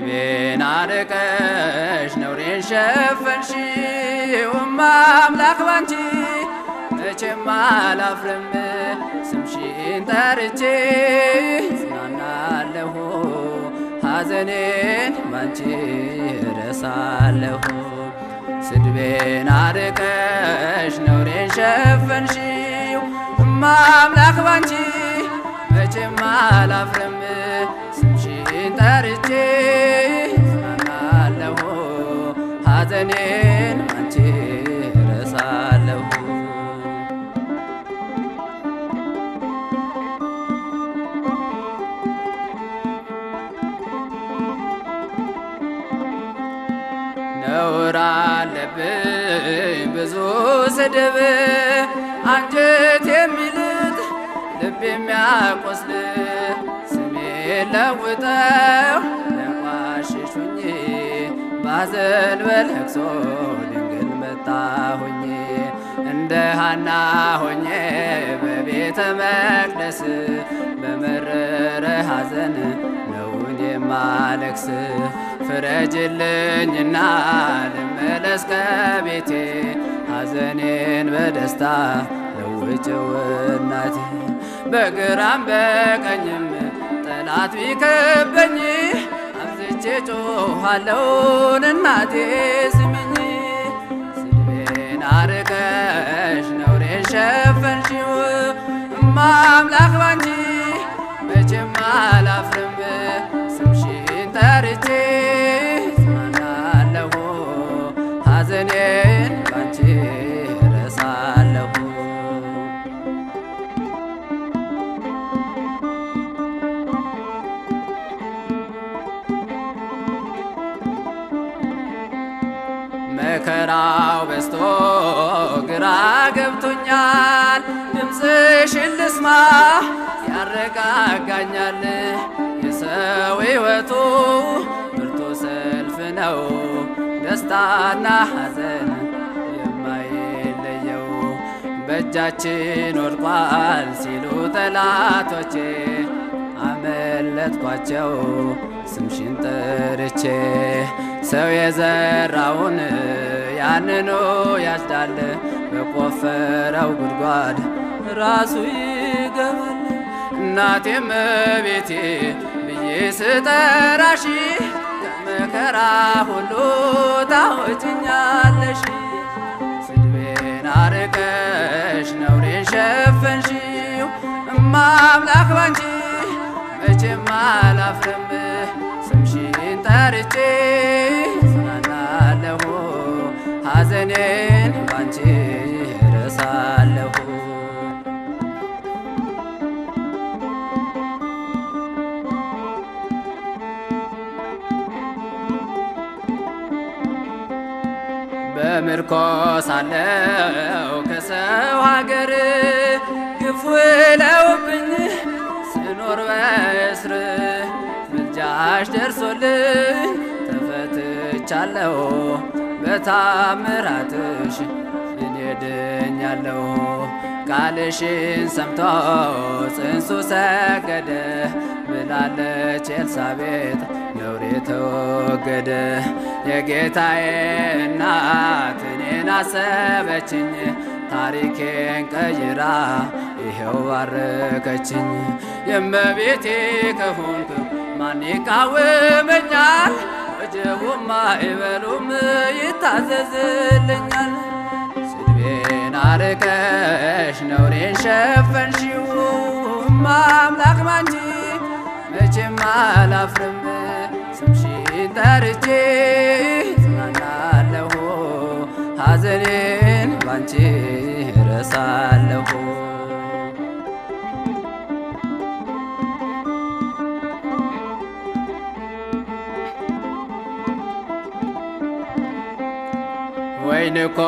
ስድቤን አርቀሽ ነውሬን ሸፈንሽው አምላክ ባንቺ መቼም አላፍርም ስምሽን ጠርቼ ጽናናለሁ ሐዘኔን ባንቺ እረሳለሁ ስድቤን አርቀሽ ነውሬን ሸፈንሽው አምላክ ባንቺ መቼም አላፍርም ስምሽን ጠርቼ ጽናናለሁ ሐዘኔን ባንቺ እረሳለሁ ነውር አለብኝ ብዙ ስድብ አንጀት የሚልጥ ልብ የሚያቆስል ስሜን ለውጠው ለቋሽሹኝ ባዘን በለቅሶ ድንግል መጣሁኝ እንደ ሐና ሆኜ በቤተ መቅደስ በመረረ ሐዘን ነውን የማለቅስ ፍረጅልኝና ልመለስ ከቤቴ ሐዘኔን በደስታ ለውጭው እናቴ በግራም በቀኝም ጠላት ቢከበኝ አብዝቼ ጮኻለሁ እናቴ ስሚኝ ስድቤን አርቀሽ ነውሬን ሸፈንሽው አምላክ ባንቺ መቼም አላፍርም ስምሽን ጠርቼ ጽናናለሁ ሐዘኔን ባንቺ እረሳለሁ መከራው በዝቶ ግራ ገብቶኛል ድምፅሽን ልስማ ያረጋጋኛል የሰው ሕይወቱ ብርቱ ሰልፍ ነው ደስታና ሐዘን የማይለየው በእጃችን ወድቋል ሲሉ ጠላቶቼ አመለጥኳቸው ስምሽን ጠርቼ ሰው የዘራውን ያንኑ ያጭዳል በቆፈረው ጉድጓድ ራሱ ይገባል እናቴ እመቤቴ ብዬ ስጠራሽ ከመከራ ሁሉ ታወጭኛለሽ ስድቤን አርቀሽ ነውሬን ሸፈንሽው አምላክ ባንቺ መቼም አላፍርም ስምሽን ጠርቼ ጽናናለሁ ሐዘኔን ባንቺ እረሳለሁ በምርኮ ሳለሁ ከሰው ሀገር ግፍ ውለውብኝ ስኖር በእስር ምልጃሽ ደርሶልኝ ተፈትቻለሁ በታምራትሽ እኔ ድኛለሁ ቃልሽን ሰምቶ ጽንሱ ሰገደ ብላለች ኤልሳቤጥ ነውሬ ተወገደ የጌታዬ እናት እኔን አሰበችኝ ታሪኬን ቀይራ ይሄው ባረከችኝ የእመቤቴ ከሆንክ ማን ይቃወመኛል ወጀቡም አይበሉም ይታዘዝልኛል ስድቤን አርቀሽ ነውሬን ሸፈንሽው አምላክ ባንቺ መቼም አላፍርም ስምሽን ጠርቼ ጽናናለሁ ሐዘኔን ባንቺ እረሳለሁ ወይን እኮ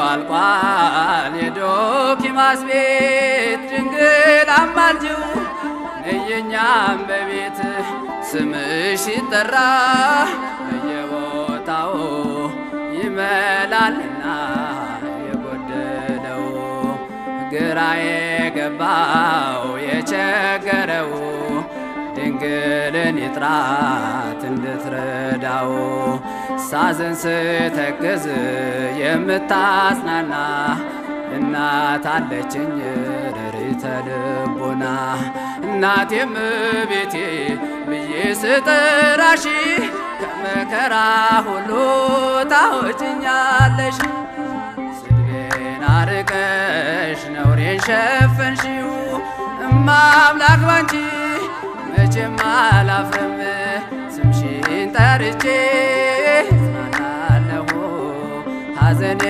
አልቋል የዶኪማስ ቤት ድንግል አማልጂው ነየኛም በቤት ስምሽ ሲጠራ በየቦታው ይመላልና የጎደለው ግራ የገባው የቸገረው ድንግልን ይጥራት እንድትረ የምረዳው ሳዘን ስተክዝ የምታጽናና እናት አለችኝ ርሪተ ልቦና እናቴም ቤቴ ብዬ ስጠራሽ ከመከራ ሁሉ ታወጭኛለሽ ስድቤን አርቀሽ ነውሬን ሸፈንሽው እማምላክ ባንቺ መቼም አላፍርም ስምሽን ጠርቼ እጽናናለሁ ሐዘኔ